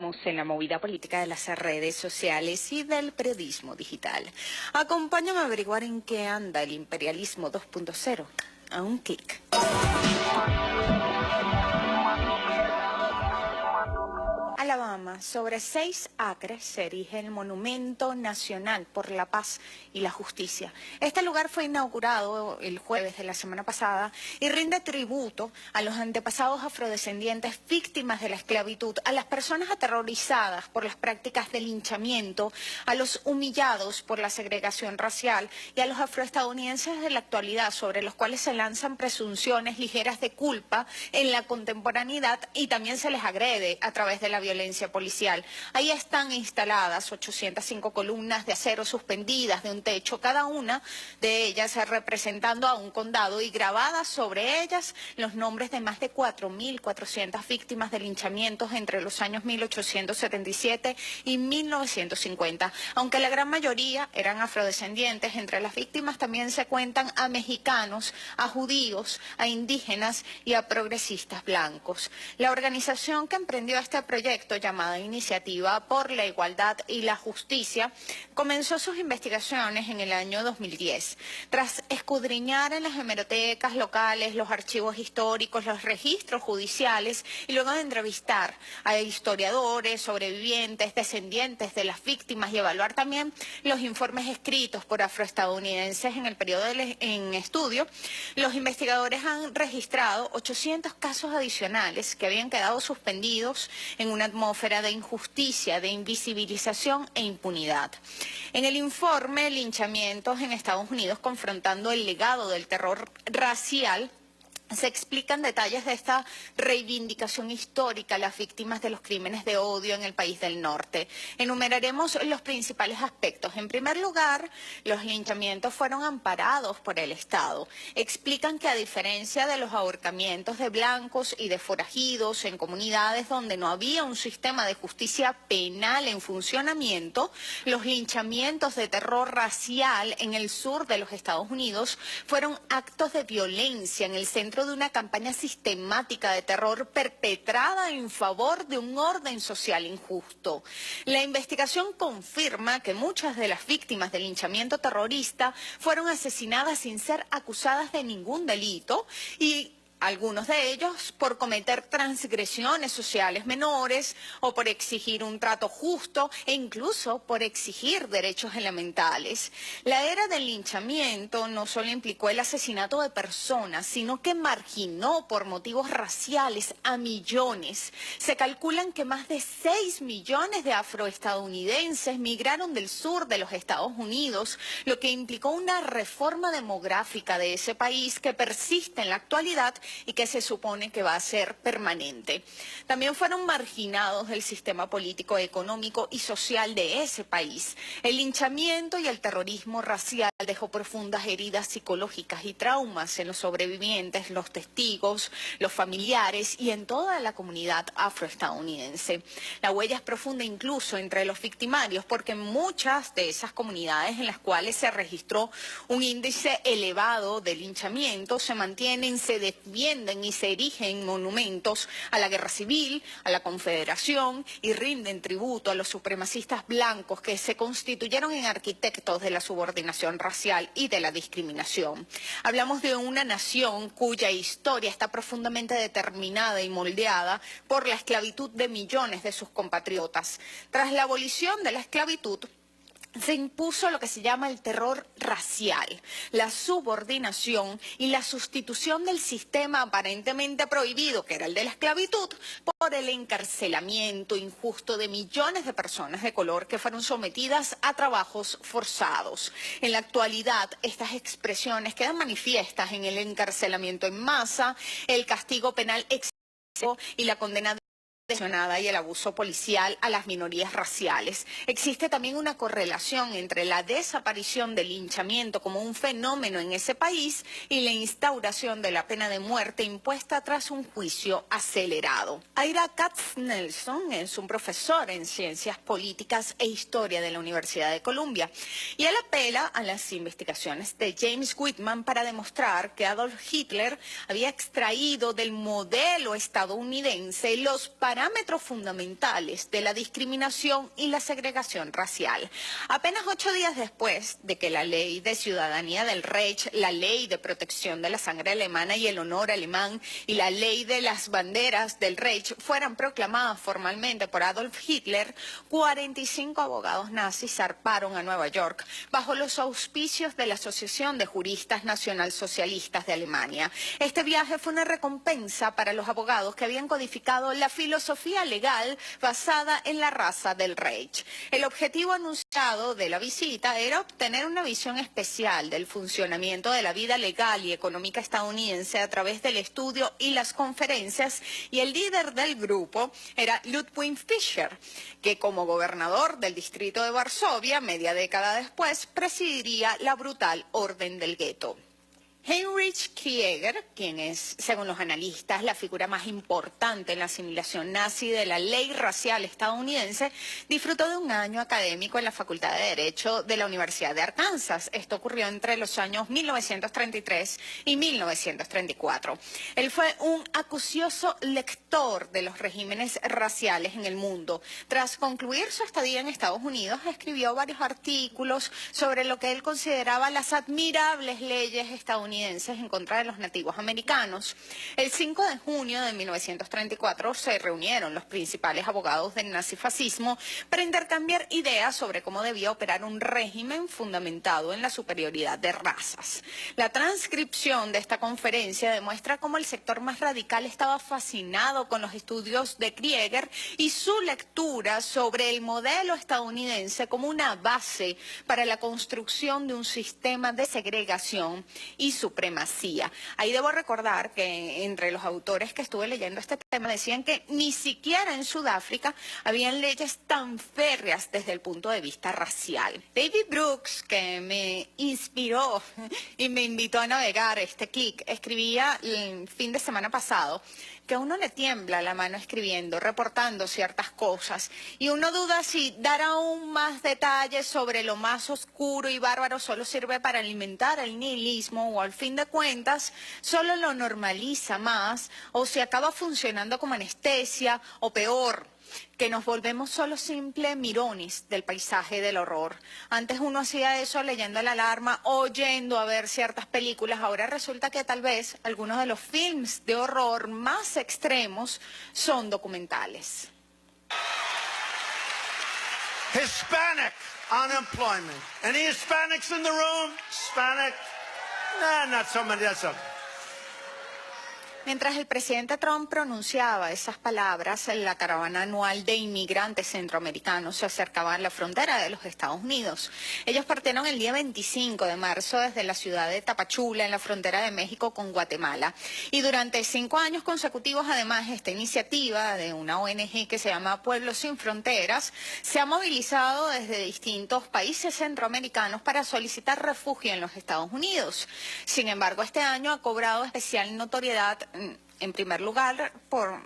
En la movida política de las redes sociales y del periodismo digital. Acompáñame a averiguar en qué anda el imperialismo 2.0 a un clic. Alabama, sobre 6 acres se erige el Monumento Nacional por la Paz y la Justicia. Este lugar fue inaugurado el jueves de la semana pasada y rinde tributo a los antepasados afrodescendientes víctimas de la esclavitud, a las personas aterrorizadas por las prácticas de linchamiento, a los humillados por la segregación racial y a los afroestadounidenses de la actualidad, sobre los cuales se lanzan presunciones ligeras de culpa en la contemporaneidad y también se les agrede a través de la violencia policial. Ahí están instaladas 805 columnas de acero suspendidas de un techo, cada una de ellas representando a un condado, y grabadas sobre ellas los nombres de más de 4.400 víctimas de linchamientos entre los años 1877 y 1950. Aunque la gran mayoría eran afrodescendientes, entre las víctimas también se cuentan a mexicanos, a judíos, a indígenas y a progresistas blancos. La organización que emprendió este proyecto, llamada Iniciativa por la Igualdad y la Justicia, comenzó sus investigaciones en el año 2010. Tras escudriñar en las hemerotecas locales, los archivos históricos, los registros judiciales y luego de entrevistar a historiadores, sobrevivientes, descendientes de las víctimas y evaluar también los informes escritos por afroestadounidenses en el periodo en estudio, los investigadores han registrado 800 casos adicionales que habían quedado suspendidos en una atmósfera de injusticia, de invisibilización e impunidad. En el informe Linchamientos en Estados Unidos, confrontando el legado del terror racial, se explican detalles de esta reivindicación histórica a las víctimas de los crímenes de odio en el país del norte. Enumeraremos los principales aspectos. En primer lugar, los linchamientos fueron amparados por el Estado. Explican que, a diferencia de los ahorcamientos de blancos y de forajidos en comunidades donde no había un sistema de justicia penal en funcionamiento, los linchamientos de terror racial en el sur de los Estados Unidos fueron actos de violencia en el centro de una campaña sistemática de terror perpetrada en favor de un orden social injusto. La investigación confirma que muchas de las víctimas del linchamiento terrorista fueron asesinadas sin ser acusadas de ningún delito, y algunos de ellos por cometer transgresiones sociales menores o por exigir un trato justo e incluso por exigir derechos elementales. La era del linchamiento no solo implicó el asesinato de personas, sino que marginó por motivos raciales a millones. Se calculan que más de 6 millones de afroestadounidenses migraron del sur de los Estados Unidos, lo que implicó una reforma demográfica de ese país que persiste en la actualidad y que se supone que va a ser permanente. También fueron marginados del sistema político, económico y social de ese país. El linchamiento y el terrorismo racial dejó profundas heridas psicológicas y traumas en los sobrevivientes, los testigos, los familiares y en toda la comunidad afroestadounidense. La huella es profunda incluso entre los victimarios, porque en muchas de esas comunidades en las cuales se registró un índice elevado de linchamiento se mantienen, se defienden y se erigen monumentos a la guerra civil, a la Confederación, y rinden tributo a los supremacistas blancos que se constituyeron en arquitectos de la subordinación racial y de la discriminación. Hablamos de una nación cuya historia está profundamente determinada y moldeada por la esclavitud de millones de sus compatriotas. Tras la abolición de la esclavitud, se impuso lo que se llama el terror racial, la subordinación y la sustitución del sistema aparentemente prohibido, que era el de la esclavitud, por el encarcelamiento injusto de millones de personas de color que fueron sometidas a trabajos forzados. En la actualidad, estas expresiones quedan manifiestas en el encarcelamiento en masa, el castigo penal excesivo y la condena y el abuso policial a las minorías raciales. Existe también una correlación entre la desaparición del linchamiento como un fenómeno en ese país y la instauración de la pena de muerte impuesta tras un juicio acelerado. Ira Katznelson es un profesor en Ciencias Políticas e Historia de la Universidad de Columbia, y él apela a las investigaciones de James Whitman para demostrar que Adolf Hitler había extraído del modelo estadounidense los parámetros parámetros fundamentales de la discriminación y la segregación racial. Apenas 8 días después de que la Ley de Ciudadanía del Reich, la Ley de Protección de la Sangre Alemana y el Honor Alemán y la Ley de las Banderas del Reich fueran proclamadas formalmente por Adolf Hitler, 45 abogados nazis zarparon a Nueva York bajo los auspicios de la Asociación de Juristas Nacionalsocialistas de Alemania. Este viaje fue una recompensa para los abogados que habían codificado la filosofía legal basada en la raza del Reich. El objetivo anunciado de la visita era obtener una visión especial del funcionamiento de la vida legal y económica estadounidense a través del estudio y las conferencias, y el líder del grupo era Ludwig Fischer, que como gobernador del distrito de Varsovia, media década después, presidiría la brutal Orden del Gueto. Heinrich Krieger, quien es, según los analistas, la figura más importante en la asimilación nazi de la ley racial estadounidense, disfrutó de un año académico en la Facultad de Derecho de la Universidad de Arkansas. Esto ocurrió entre los años 1933 y 1934. Él fue un acucioso lector de los regímenes raciales en el mundo. Tras concluir su estadía en Estados Unidos, escribió varios artículos sobre lo que él consideraba las admirables leyes estadounidenses en contra de los nativos americanos. El 5 de junio de 1934 se reunieron los principales abogados del nazifascismo para intercambiar ideas sobre cómo debía operar un régimen fundamentado en la superioridad de razas. La transcripción de esta conferencia demuestra cómo el sector más radical estaba fascinado con los estudios de Krieger y su lectura sobre el modelo estadounidense como una base para la construcción de un sistema de segregación y supremacía. Ahí debo recordar que entre los autores que estuve leyendo este tema decían que ni siquiera en Sudáfrica habían leyes tan férreas desde el punto de vista racial. David Brooks, que me inspiró y me invitó a navegar este clic, escribía el fin de semana pasado que a uno le tiembla la mano escribiendo, reportando ciertas cosas, y uno duda si dar aún más detalles sobre lo más oscuro y bárbaro solo sirve para alimentar el nihilismo o al fin de cuentas solo lo normaliza más, o si acaba funcionando como anestesia o peor, que nos volvemos solo simples mirones del paisaje del horror. Antes uno hacía eso leyendo la alarma, oyendo a ver ciertas películas. Ahora resulta que tal vez algunos de los films de horror más extremos son documentales. Hispanic unemployment. Any Hispanics in the room? Hispanic? Nah, not so many. That's okay. Mientras el presidente Trump pronunciaba esas palabras, la caravana anual de inmigrantes centroamericanos se acercaba a la frontera de los Estados Unidos. Ellos partieron el día 25 de marzo desde la ciudad de Tapachula, en la frontera de México con Guatemala. Y durante 5 años consecutivos, además, esta iniciativa de una ONG que se llama Pueblos Sin Fronteras se ha movilizado desde distintos países centroamericanos para solicitar refugio en los Estados Unidos. Sin embargo, este año ha cobrado especial notoriedad en primer lugar por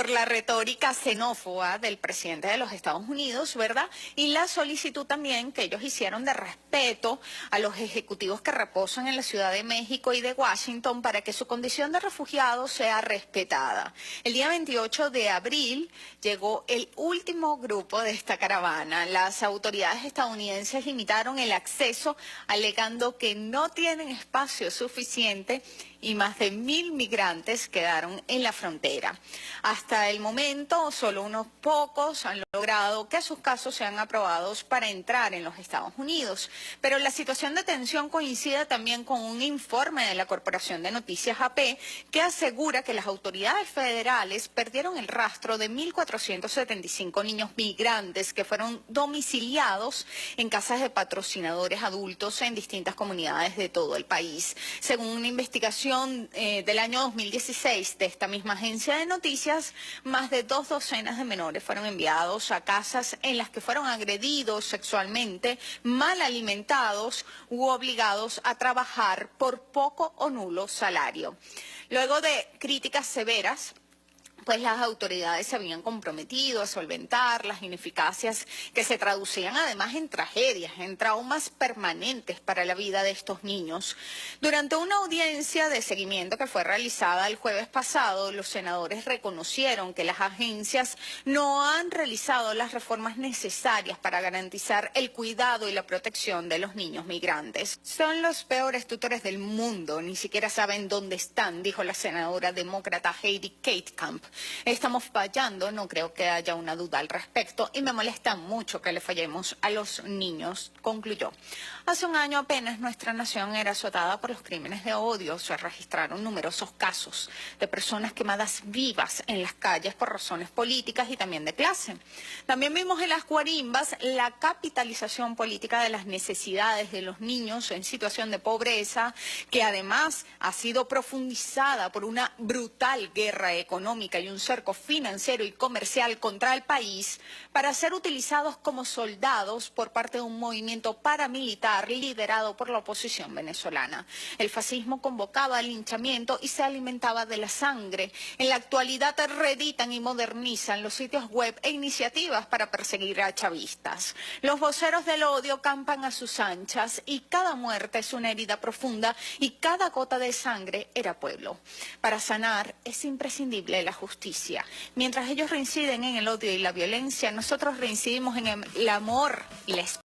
la retórica xenófoba del presidente de los Estados Unidos, ¿verdad? Y la solicitud también que ellos hicieron de respeto a los ejecutivos que reposan en la Ciudad de México y de Washington para que su condición de refugiado sea respetada. El día 28 de abril llegó el último grupo de esta caravana. Las autoridades estadounidenses limitaron el acceso alegando que no tienen espacio suficiente y más de 1.000 migrantes quedaron en la frontera. Hasta el momento, solo unos pocos han logrado que sus casos sean aprobados para entrar en los Estados Unidos. Pero la situación de tensión coincide también con un informe de la Corporación de Noticias AP que asegura que las autoridades federales perdieron el rastro de 1.475 niños migrantes que fueron domiciliados en casas de patrocinadores adultos en distintas comunidades de todo el país. Según una investigación del año 2016 de esta misma agencia de noticias, más de 2 docenas de menores fueron enviados a casas en las que fueron agredidos sexualmente, mal alimentados u obligados a trabajar por poco o nulo salario. Luego de críticas severas pues las autoridades se habían comprometido a solventar las ineficacias que se traducían además en tragedias, en traumas permanentes para la vida de estos niños. Durante una audiencia de seguimiento que fue realizada el jueves pasado, los senadores reconocieron que las agencias no han realizado las reformas necesarias para garantizar el cuidado y la protección de los niños migrantes. Son los peores tutores del mundo, ni siquiera saben dónde están, dijo la senadora demócrata Heidi Heitkamp. Estamos fallando, no creo que haya una duda al respecto, y me molesta mucho que le fallemos a los niños, concluyó. Hace un año apenas nuestra nación era azotada por los crímenes de odio. Se registraron numerosos casos de personas quemadas vivas en las calles por razones políticas y también de clase. También vimos en las guarimbas la capitalización política de las necesidades de los niños en situación de pobreza, que además ha sido profundizada por una brutal guerra económica y un cerco financiero y comercial contra el país para ser utilizados como soldados por parte de un movimiento paramilitar liderado por la oposición venezolana. El fascismo convocaba al linchamiento y se alimentaba de la sangre. En la actualidad reeditan y modernizan los sitios web e iniciativas para perseguir a chavistas. Los voceros del odio campan a sus anchas y cada muerte es una herida profunda y cada gota de sangre era pueblo. Para sanar es imprescindible la justicia. Mientras ellos reinciden en el odio y la violencia, nosotros reincidimos en el amor y la esperanza.